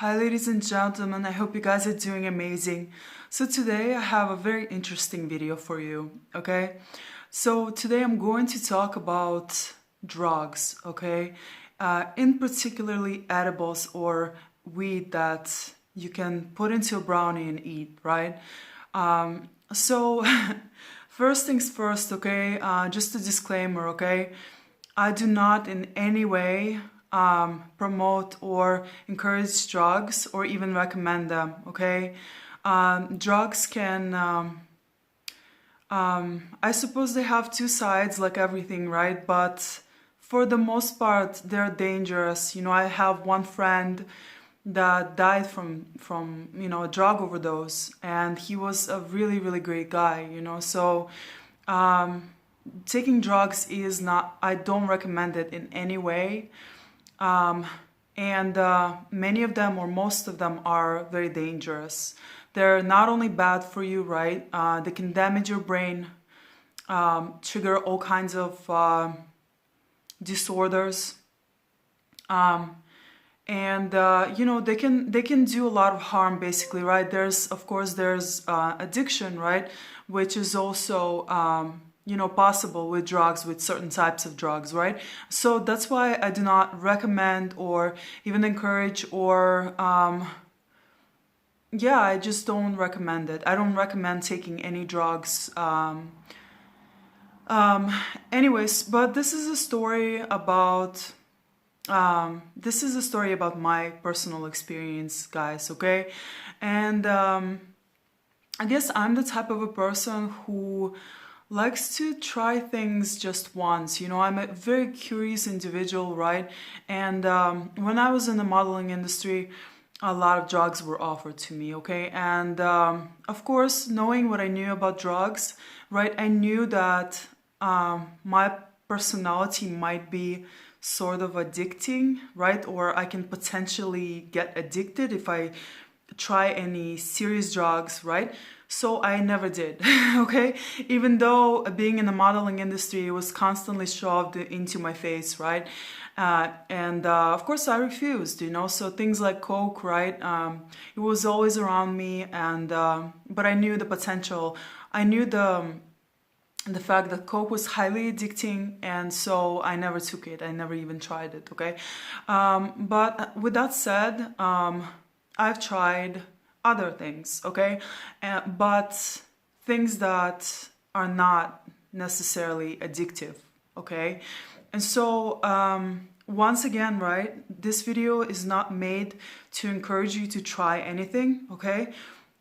Hi ladies and gentlemen, I hope you guys are doing amazing. So today I have a very interesting video for you, okay? So today I'm going to talk about drugs, okay? In particularly edibles or weed that you can put into a brownie and eat, right? So first things first, okay? Just a disclaimer, okay? I do not in any way promote or encourage drugs or even recommend them, okay? Drugs can, I suppose they have two sides like everything, right? But for the most part, they're dangerous. You know, I have one friend that died from a drug overdose, and he was a really, really great guy, you know? So, taking drugs is not, I don't recommend it in any way. And many of them, or most of them, are very dangerous. They're not only bad for you, right? They can damage your brain, trigger all kinds of disorders, and they can do a lot of harm, basically, right? Of course there's addiction, right, which is also possible with drugs, with certain types of drugs, right? So that's why I do not recommend or even encourage or I just don't recommend it. I don't recommend taking any drugs. Anyways, but this is a story about my personal experience, guys, okay? And I guess I'm the type of a person who likes to try things just once. You know, I'm a very curious individual, right? And when I was in the modeling industry, a lot of drugs were offered to me, okay? And of course, knowing what I knew about drugs, right, I knew that my personality might be sort of addicting, right? Or I can potentially get addicted if I try any serious drugs, right? So I never did, okay? Even though being in the modeling industry was constantly shoved into my face, right? And of course I refused, you know? So things like Coke, right? It was always around me, and but I knew the potential. I knew the fact that Coke was highly addicting, and so I never took it. I never even tried it, okay? But with that said, I've tried other things, okay? But things that are not necessarily addictive, okay? And so, once again, right, this video is not made to encourage you to try anything, okay?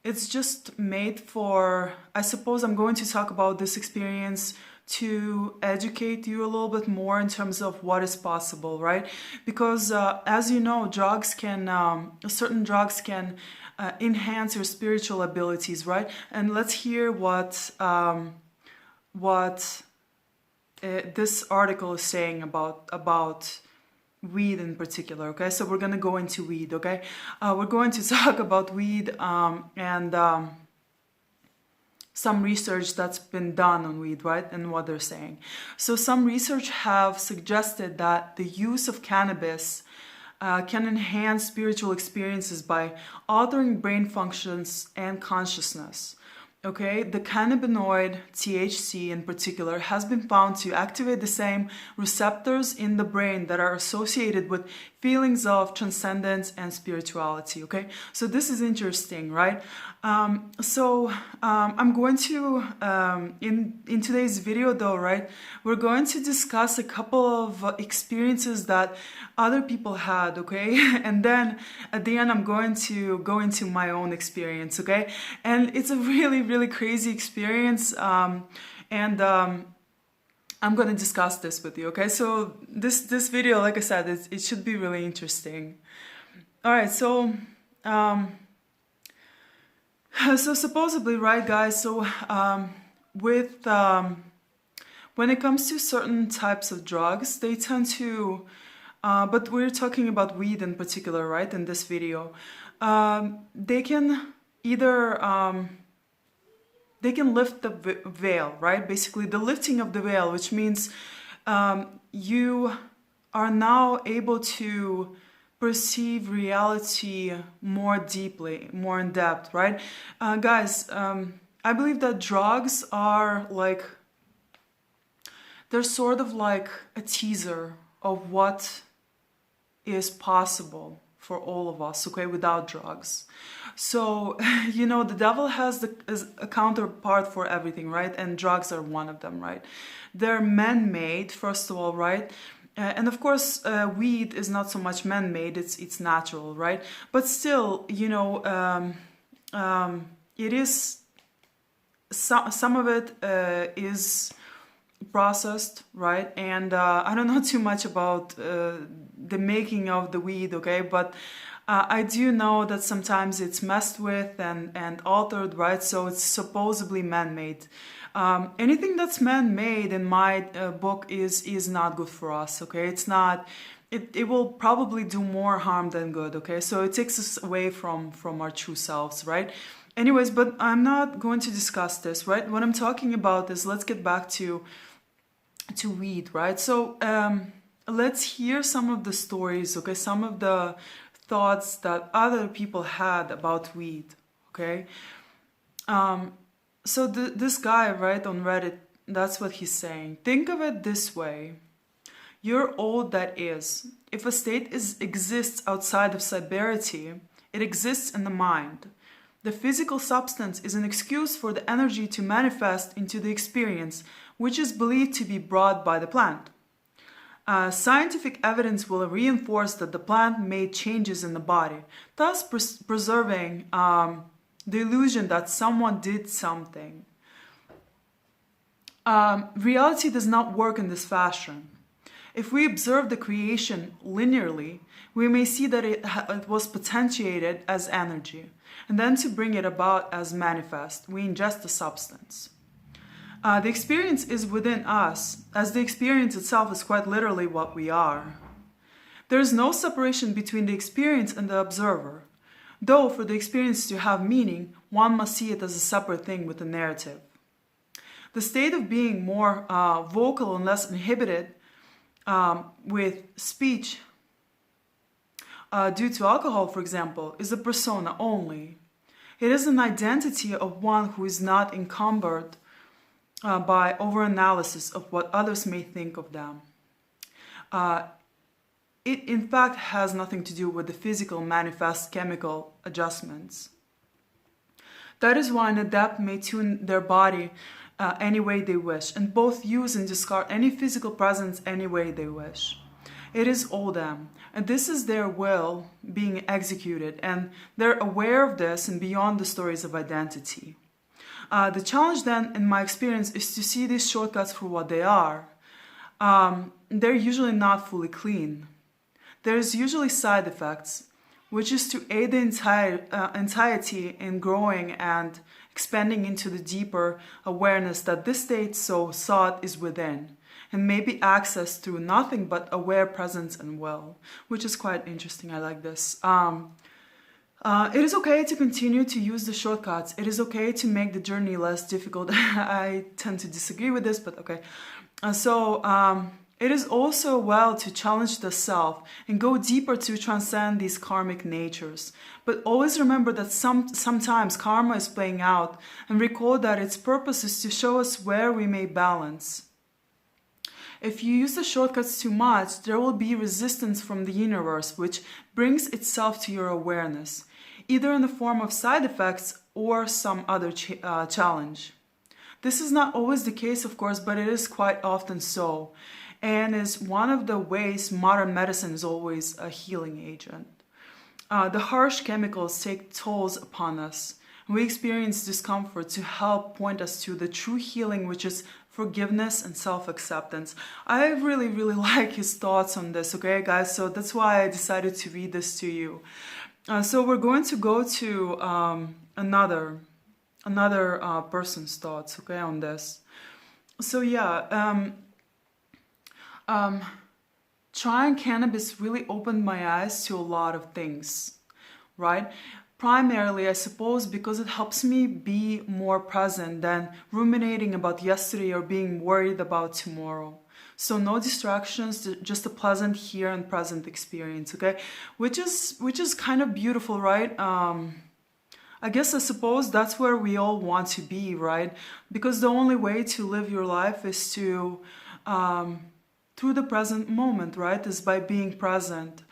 It's just made for, I suppose I'm going to talk about this experience to educate you a little bit more in terms of what is possible, right? Because as you know, certain drugs can enhance your spiritual abilities, right? And let's hear what this article is saying about weed in particular, okay? So we're gonna go into weed, okay? We're going to talk about weed and some research that's been done on weed, right? And what they're saying. So some research have suggested that the use of cannabis can enhance spiritual experiences by altering brain functions and consciousness. Okay, the cannabinoid THC in particular has been found to activate the same receptors in the brain that are associated with feelings of transcendence and spirituality. Okay, so this is interesting, right? I'm going to in today's video, though, right, we're going to discuss a couple of experiences that other people had, okay? And then at the end I'm going to go into my own experience, okay? And it's a really, really crazy experience, and I'm going to discuss this with you, okay? So this video, like I said, it should be really interesting. All right, so so supposedly, right, guys, so with when it comes to certain types of drugs, they tend to but we're talking about weed in particular, right, in this video. They can either they can lift the veil, right? Basically, the lifting of the veil, which means you are now able to perceive reality more deeply, more in depth, right? Guys, I believe that drugs are like, they're sort of like a teaser of what is possible for all of us, okay, without drugs. So, the devil has is a counterpart for everything, right? And drugs are one of them, right? They're man-made, first of all, right? And of course, weed is not so much man-made; it's natural, right? But still, it is some of it is processed, right? And I don't know too much about the making of the weed, okay? But I do know that sometimes it's messed with and altered, right? So it's supposedly man-made. Anything that's man-made in my book is not good for us, okay? It's not. It will probably do more harm than good, okay? So it takes us away from our true selves, right? Anyways, but I'm not going to discuss this, right? What I'm talking about is, let's get back to weed, right? So let's hear some of the stories, okay? Some of the thoughts that other people had about weed, okay? So this guy, right, on Reddit, that's what he's saying. Think of it this way. You're all that is. If a state exists outside of cyberity, it exists in the mind. The physical substance is an excuse for the energy to manifest into the experience, which is believed to be brought by the plant. Scientific evidence will reinforce that the plant made changes in the body, thus preserving the illusion that someone did something. Reality does not work in this fashion. If we observe the creation linearly, we may see that it was potentiated as energy, and then to bring it about as manifest, we ingest the substance. The experience is within us, as the experience itself is quite literally what we are. There is no separation between the experience and the observer, though for the experience to have meaning, one must see it as a separate thing with a narrative. The state of being more vocal and less inhibited with speech due to alcohol, for example, is a persona only. It is an identity of one who is not encumbered by overanalysis of what others may think of them. It in fact has nothing to do with the physical manifest chemical adjustments. That is why an adept may tune their body any way they wish, and both use and discard any physical presence any way they wish. It is all them, and this is their will being executed, and they're aware of this and beyond the stories of identity. The challenge then, in my experience, is to see these shortcuts for what they are. They're usually not fully clean. There's usually side effects, which is to aid the entirety in growing and expanding into the deeper awareness that this state so sought is within, and may be accessed through nothing but aware presence and will, which is quite interesting. I like this. It is okay to continue to use the shortcuts. It is okay to make the journey less difficult. I tend to disagree with this, but okay. It is also well to challenge the self and go deeper to transcend these karmic natures. But always remember that sometimes karma is playing out, and recall that its purpose is to show us where we may balance. If you use the shortcuts too much, there will be resistance from the universe, which brings itself to your awareness, either in the form of side effects or some other challenge. This is not always the case, of course, but it is quite often so, and is one of the ways modern medicine is always a healing agent. The harsh chemicals take tolls upon us. We experience discomfort to help point us to the true healing, which is forgiveness and self-acceptance. I really, really like his thoughts on this, okay, guys? So that's why I decided to read this to you. So we're going to go to another person's thoughts, okay, on this. So yeah, trying cannabis really opened my eyes to a lot of things, right? Primarily, I suppose, because it helps me be more present than ruminating about yesterday or being worried about tomorrow. So no distractions, just a pleasant here and present experience, okay? Which is kind of beautiful, right? I guess I suppose that's where we all want to be, right? Because the only way to live your life is to through the present moment, right? Is by being present,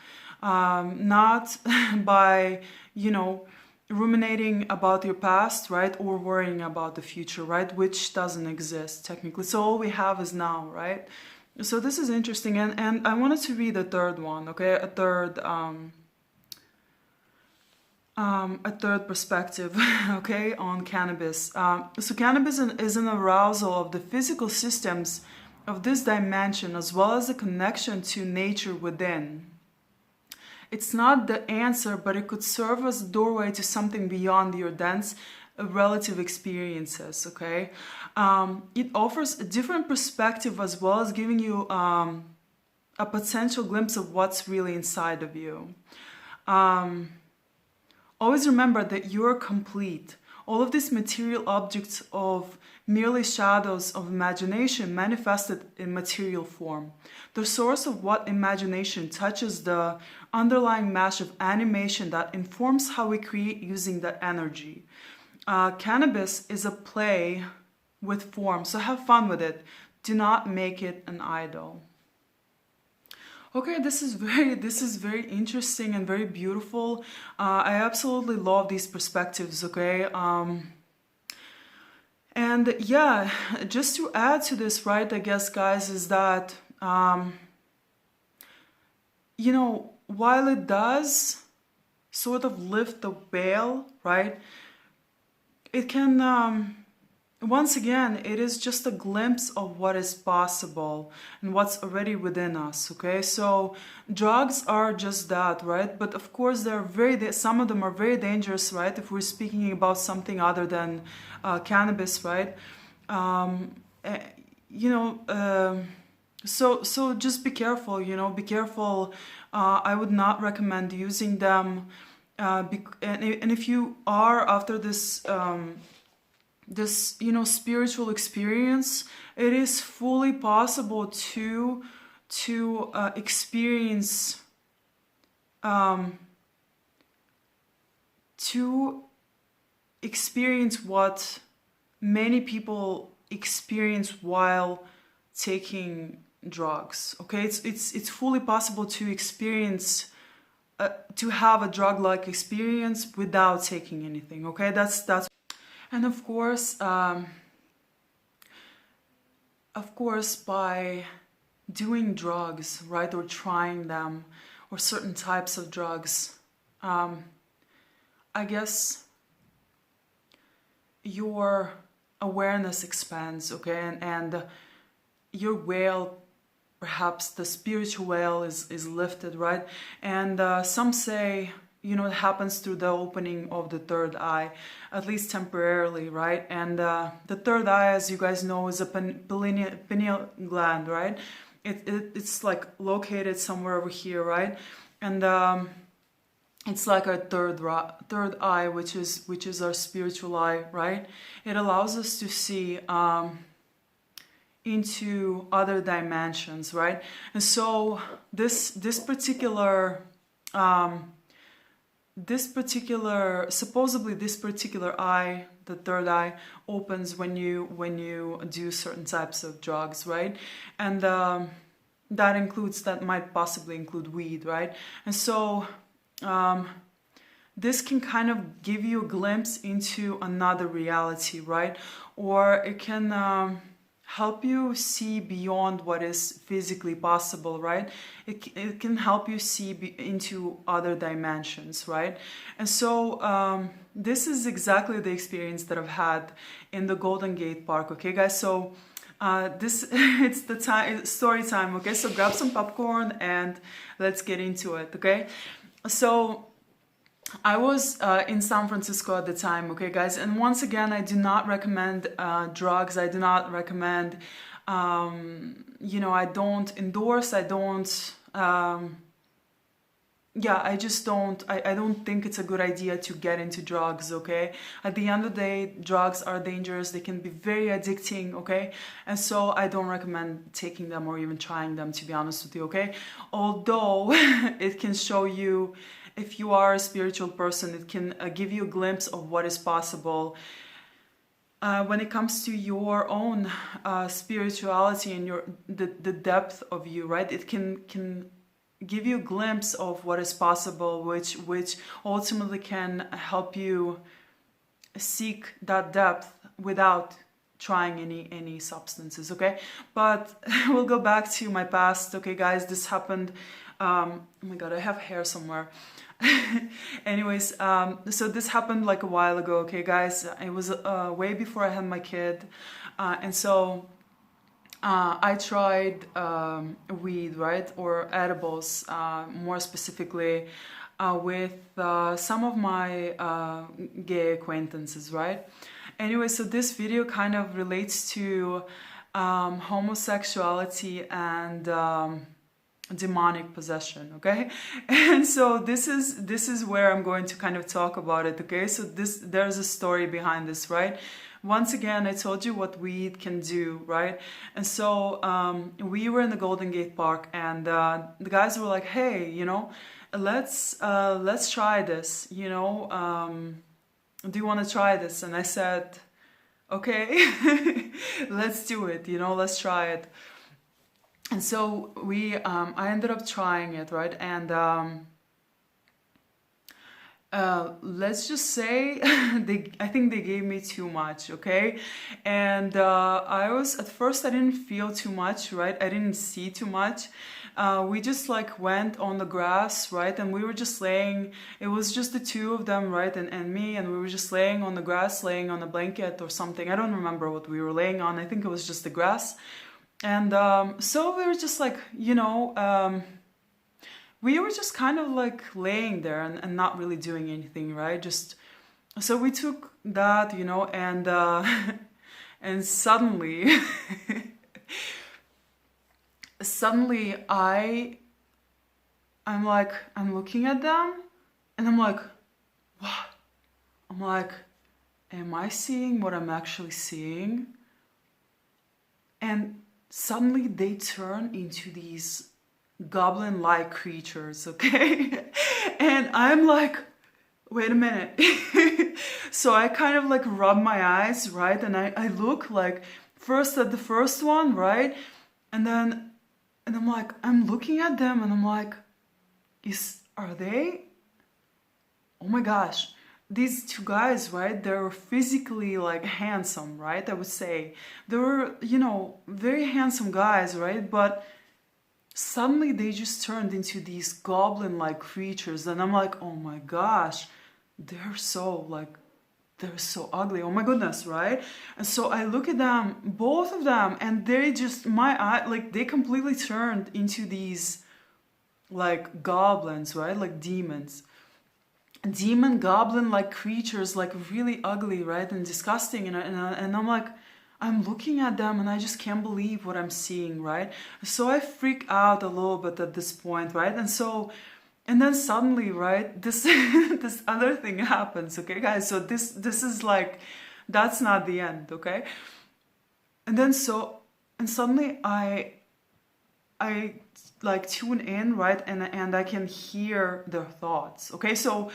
not by, you know, ruminating about your past, right? Or worrying about the future, right? Which doesn't exist technically. So all we have is now, right? So this is interesting. And I wanted to read a third one, okay? A third perspective, okay, on cannabis. So cannabis is an arousal of the physical systems of this dimension, as well as a connection to nature within. It's not the answer, but it could serve as a doorway to something beyond your dense relative experiences, okay? It offers a different perspective as well as giving you a potential glimpse of what's really inside of you. Always remember that you are complete. All of these material objects of merely shadows of imagination manifested in material form. The source of what imagination touches the underlying mesh of animation that informs how we create using that energy. Cannabis is a play with form, so have fun with it. Do not make it an idol. Okay, this is very interesting and very beautiful. I absolutely love these perspectives, okay? And yeah, just to add to this, right, I guess, guys, is that, you know, while it does sort of lift the veil, right, it can, once again, it is just a glimpse of what is possible and what's already within us, okay? So drugs are just that, right? But of course, some of them are very dangerous, right? If we're speaking about something other than cannabis, right? You know, so just be careful, you know, be careful. I would not recommend using them. And if you are after this, you know, spiritual experience, it is fully possible to experience what many people experience while taking drugs, okay? It's fully possible to experience to have a drug-like experience without taking anything, okay? That's and of course, by doing drugs, right, or trying them, or certain types of drugs, I guess your awareness expands, okay, and your veil, perhaps the spiritual veil, is lifted, right? And some say, you know, it happens through the opening of the third eye, at least temporarily, right? And the third eye, as you guys know, is a pineal gland, right? It's like located somewhere over here, right? And it's like our third eye, which is our spiritual eye, right? It allows us to see into other dimensions, right? And so this particular supposedly this particular eye, the third eye, opens when you do certain types of drugs, right? And that might possibly include weed, right? And so this can kind of give you a glimpse into another reality, right? Or it can help you see beyond what is physically possible, right? It can help you see into other dimensions, right? And so this is exactly the experience that I've had in the Golden Gate Park, okay, guys? So it's the story time, okay? So grab some popcorn and let's get into it, okay? So I was in San Francisco at the time, okay, guys? And once again, I do not recommend drugs. I do not recommend, you know, I don't endorse, I don't, yeah, I just don't, I don't think it's a good idea to get into drugs, okay? At the end of the day, drugs are dangerous. They can be very addicting, okay? And so I don't recommend taking them or even trying them, to be honest with you, okay? Although it can show you, if you are a spiritual person, it can give you a glimpse of what is possible when it comes to your own spirituality and the depth of you, right? It can give you a glimpse of what is possible, which ultimately can help you seek that depth without trying any substances, okay? But we'll go back to my past, okay, guys? This happened. Oh my god, I have hair somewhere. Anyways, so this happened like a while ago, okay, guys? It was way before I had my kid, and so I tried weed, right, or edibles, more specifically, with some of my gay acquaintances, right? Anyway, so this video kind of relates to homosexuality and demonic possession, okay? And so this is where I'm going to kind of talk about it, okay? So there's a story behind this, right? Once again, I told you what weed can do, right? And so we were in the Golden Gate Park, and the guys were like, hey, you know, let's try this, you know, do you want to try this? And I said, okay, let's do it, you know, let's try it. And so I ended up trying it, right? And let's just say I think they gave me too much, okay? And at first I didn't feel too much, right? I didn't see too much. We just like went on the grass, right? And we were just laying, it was just the two of them, right? And me, and we were just laying on the grass, laying on a blanket or something. I don't remember what we were laying on. I think it was just the grass. And so we were just like, you know, we were just kind of like laying there and not really doing anything, right? Just so we took that, you know, and and suddenly I'm looking at them and I'm like, what? I'm like, am I seeing what I'm actually seeing? And suddenly they turn into these goblin-like creatures, okay? And I'm like, wait a minute. So I kind of like rub my eyes, right? And I look like first at the first one, right? And I'm like, I'm looking at them and I'm like, are they? Oh my gosh. These two guys, right, they were physically like handsome, right? I would say they were, you know, very handsome guys, right? But suddenly they just turned into these goblin-like creatures, and I'm like, oh my gosh, they're so ugly. Oh my goodness, right? And so I look at them, both of them, and they just they completely turned into these like goblins, right? Like demons. Demon goblin like creatures, like really ugly, right, and disgusting, and I'm like, I'm looking at them and I just can't believe what I'm seeing, right? So I freak out a little bit at this point, right? And then suddenly, right, this this other thing happens, okay, guys? So this is like, that's not the end, okay? And suddenly I like tune in, right, and I can hear their thoughts, okay? So,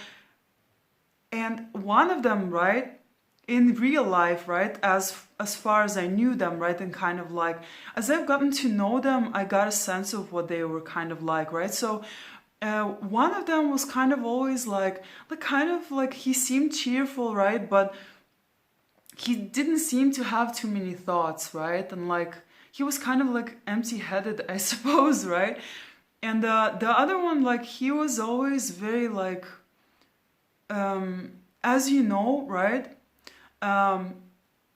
and one of them, right, in real life, right, as far as I knew them, right, and kind of like, as I've gotten to know them, I got a sense of what they were kind of like, right? So one of them was kind of always like kind of like, he seemed cheerful, right, but he didn't seem to have too many thoughts, right? And like, he was kind of like empty-headed, I suppose, right? And the other one, like, he was always very like, as you know, right?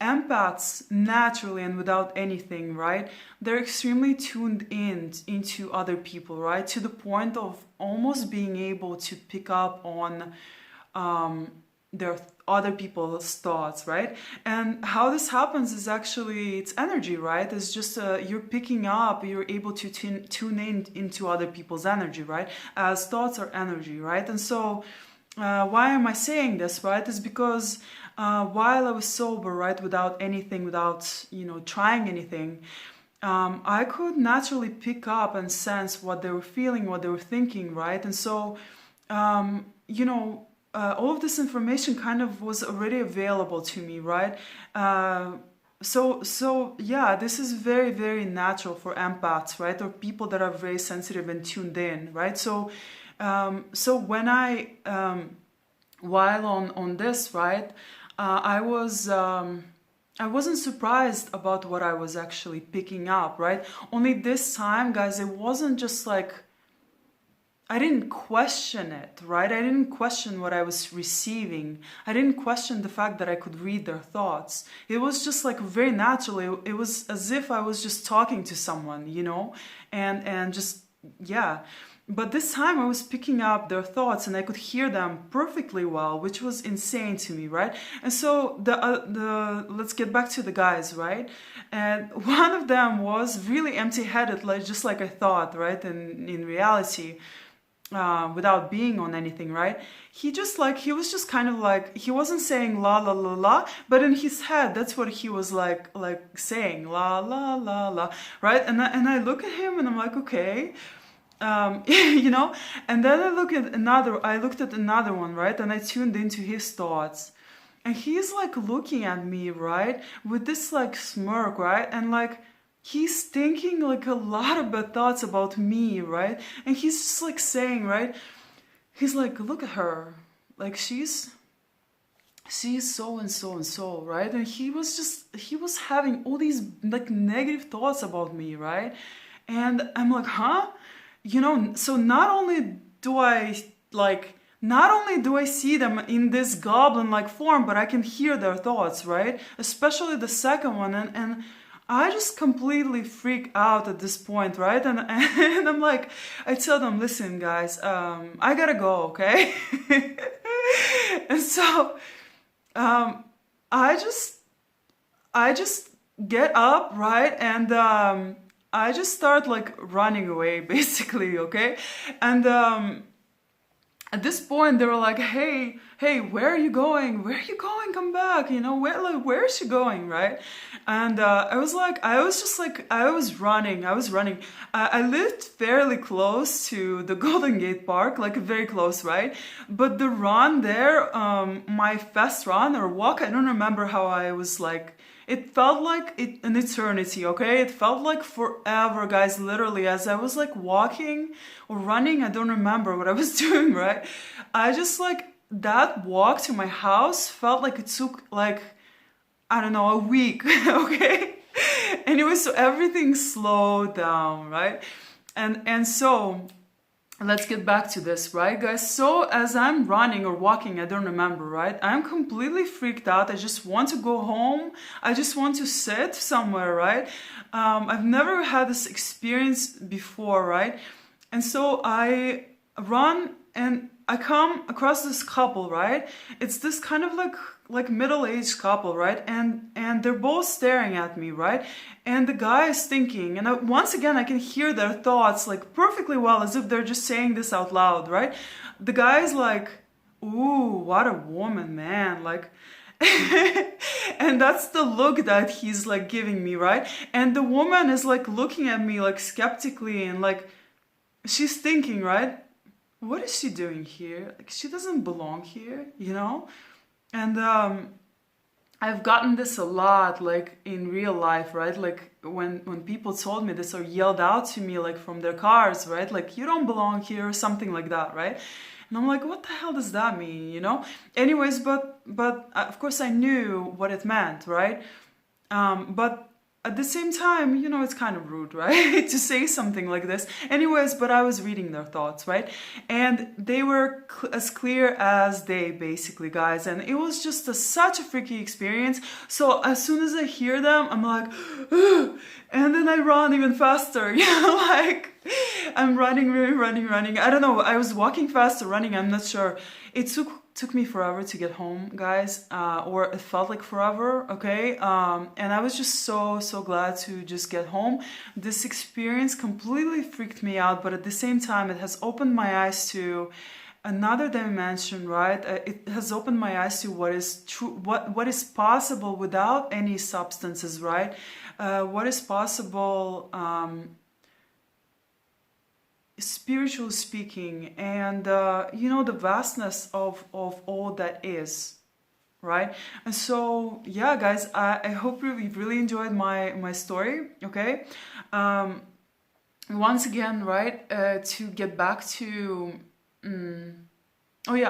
Empaths naturally and without anything, right? They're extremely tuned into other people, right? To the point of almost being able to pick up on their other people's thoughts, right? And how this happens is actually, it's energy, right? It's just you're picking up, you're able to tune in into other people's energy, right? As thoughts are energy, right? And so why am I saying this, right? Is because while I was sober, right, without anything, without, you know, trying anything, I could naturally pick up and sense what they were feeling, what they were thinking, right? And so, you know, all of this information kind of was already available to me, right? So yeah, this is very, very natural for empaths, right? Or people that are very sensitive and tuned in, right? So, so when I, while on this, right, I wasn't surprised about what I was actually picking up, right? Only this time, guys, it wasn't just like, I didn't question it, right? I didn't question what I was receiving. I didn't question the fact that I could read their thoughts. It was just like very naturally. It was as if I was just talking to someone, you know, and just, yeah. But this time I was picking up their thoughts and I could hear them perfectly well, which was insane to me, right? And so let's get back to the guys, right? And one of them was really empty-headed, like just like I thought, right? And in reality, without being on anything, right? He was just kind of like, he wasn't saying la la la la, but in his head, that's what he was like saying la la la la, right? And I look at him and I'm like, okay. You know, and then I looked at another one, right? And I tuned into his thoughts. And he's like looking at me, right? With this like smirk, right? And like, he's thinking like a lot of bad thoughts about me, right? And he's just like saying, right? He's like, look at her. Like she's so and so and so, right? And he was having all these like negative thoughts about me, right? And I'm like, huh? You know, so not only do I see them in this goblin-like form, but I can hear their thoughts, right? Especially the second one, and I just completely freak out at this point, right? And I'm like, I tell them, listen, guys, I gotta go, okay? And so, I just get up, right? And I just start like running away, basically, okay? And at this point, they were like, hey, where are you going? Where are you going? Come back, you know, where is she going, right? And I was running. I lived fairly close to the Golden Gate Park, like very close, right? But the run there, my fast run or walk, I don't remember how I was like, it felt like an eternity, okay? It felt like forever, guys, literally. As I was like walking or running, I don't remember what I was doing, right? I just like, that walk to my house felt like it took like, I don't know, a week, okay? Anyway, so everything slowed down, right? And so, let's get back to this, right, guys? So as I'm running or walking, I don't remember, right? I'm completely freaked out. I just want to go home. I just want to sit somewhere, right? I've never had this experience before, right? And so I run and I come across this couple, right? It's this kind of like middle-aged couple, right? And they're both staring at me, right? And the guy is thinking, and once again I can hear their thoughts like perfectly well, as if they're just saying this out loud, right? The guy is like, ooh, what a woman, man, like and that's the look that he's like giving me, right? And the woman is like looking at me like skeptically, and like she's thinking, right? What is she doing here? Like, she doesn't belong here, you know? And I've gotten this a lot, like in real life, right? Like when people told me this or yelled out to me, like from their cars, right? Like, you don't belong here, or something like that, right? And I'm like, what the hell does that mean, you know? Anyways, but of course I knew what it meant, right? But at the same time, you know, it's kind of rude, right? to say something like this. Anyways, but I was reading their thoughts, right? And they were as clear as day, basically, guys. And it was just such a freaky experience. So as soon as I hear them, I'm like, and then I run even faster, you know, like, I'm running, really running. I don't know. I was walking fast or running. I'm not sure. It took me forever to get home, guys, or it felt like forever. Okay, and I was just so glad to just get home. This experience completely freaked me out, but at the same time, it has opened my eyes to another dimension, right? It has opened my eyes to what is true, what is possible without any substances, right? What is possible, spiritually speaking, and you know, the vastness of all that is, right? And so, yeah, guys, I hope you really enjoyed my story. Okay, once again, right? To get back to. Oh yeah,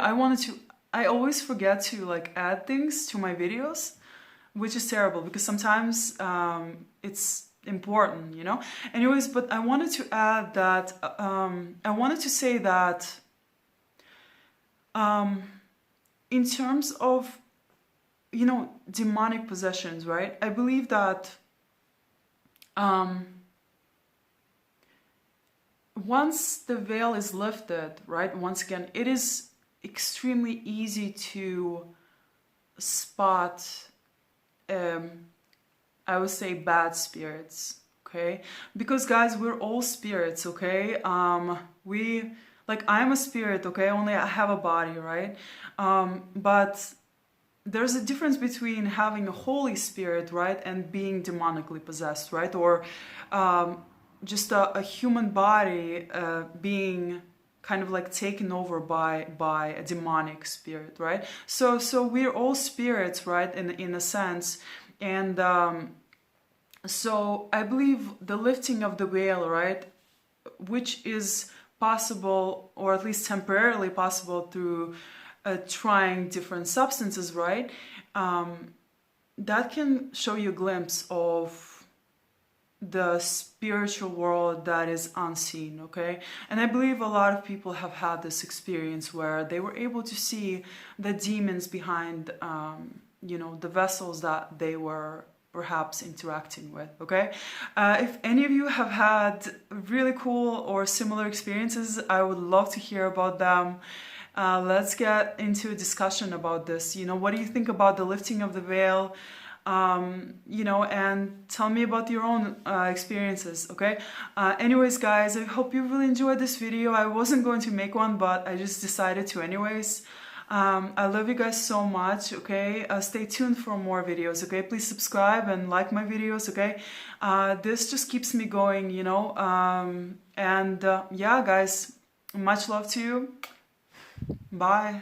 I always forget to like add things to my videos, which is terrible because sometimes it's important, you know. Anyways, but I wanted to add that I wanted to say that in terms of, you know, demonic possessions, right? I believe that once the veil is lifted, right? Once again, it is extremely easy to spot, I would say, bad spirits, okay? Because guys, we're all spirits, okay? We, like, I'm a spirit, okay? Only I have a body, right? But there's a difference between having a Holy Spirit, right, and being demonically possessed, right? Or just a human body being kind of like taken over by a demonic spirit, right? So we're all spirits, right, in a sense. And so I believe the lifting of the veil, right, which is possible, or at least temporarily possible, through trying different substances, right, that can show you a glimpse of the spiritual world that is unseen, okay? And I believe a lot of people have had this experience where they were able to see the demons behind, you know, the vessels that they were perhaps interacting with, okay? If any of you have had really cool or similar experiences, I would love to hear about them. Let's get into a discussion about this. You know, what do you think about the lifting of the veil? You know, and tell me about your own experiences, okay? Anyways, guys, I hope you really enjoyed this video. I wasn't going to make one, but I just decided to anyways. I love you guys so much, okay? Stay tuned for more videos, okay? Please subscribe and like my videos, okay? This just keeps me going, you know? Yeah, guys, much love to you. Bye.